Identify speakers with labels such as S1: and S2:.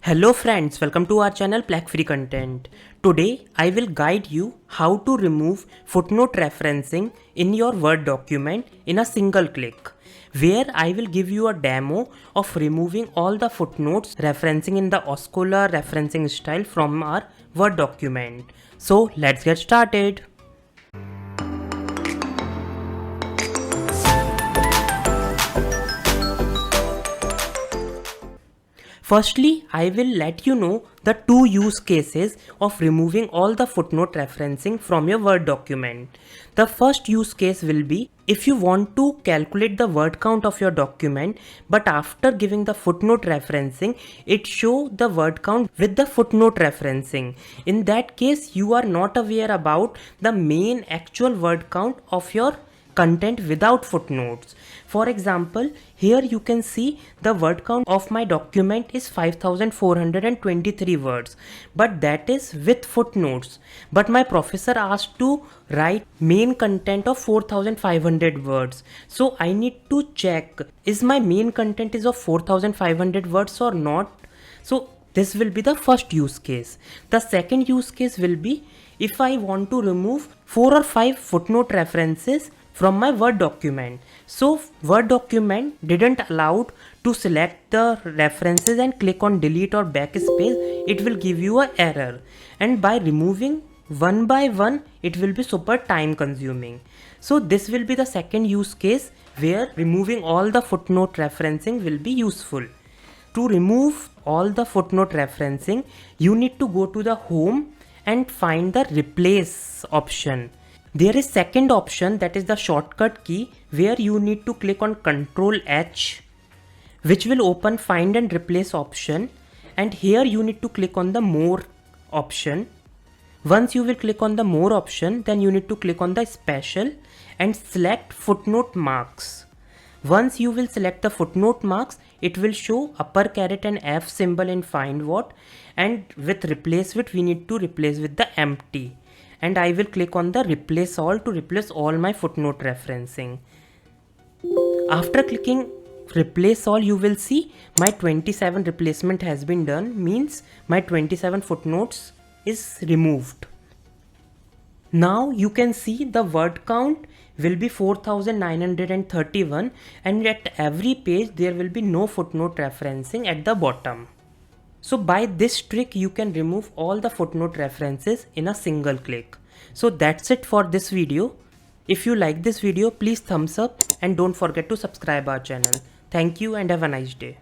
S1: Hello friends, welcome to our channel Plaque Free Content. Today I will guide you how to remove footnote referencing in your Word document in a single click, where I will give you a demo of removing all the footnotes referencing in the Oscola referencing style from our Word document. So let's get started. Firstly, I will let you know the two use cases of removing all the footnote referencing from your Word document. The first use case will be if you want to calculate the word count of your document, but after giving the footnote referencing, it show the word count with the footnote referencing. In that case, you are not aware about the main actual word count of your content without footnotes. For example, here you can see the word count of my document is 5423 words, but that is with footnotes. But my professor asked to write main content of 4500 words. So I need to check, is my main content is of 4500 words or not? So this will be the first use case. The second use case will be if I want to remove 4 or 5 footnote references from my Word document. So Word document didn't allow to select the references and click on delete or backspace, it will give you an error. And by removing one by one, it will be super time consuming. So this will be the second use case where removing all the footnote referencing will be useful. To remove all the footnote referencing, you need to go to the home and find the replace option. There is second option, that is the shortcut key, where you need to click on Ctrl H, which will open find and replace option, and here you need to click on the more option. Once you will click on the more option, then you need to click on the special and select footnote marks. Once you will select the footnote marks, it will show upper caret and F symbol in find what, and with replace with we need to replace with the empty. And I will click on the replace all to replace all my footnote referencing. After clicking replace all, you will see my 27 replacement has been done, means my 27 footnotes is removed. Now you can see the word count will be 4931, and at every page there will be no footnote referencing at the bottom. So by this trick you can remove all the footnote references in a single click. So that's it for this video. If you like this video, please thumbs up and don't forget to subscribe our channel. Thank you and have a nice day.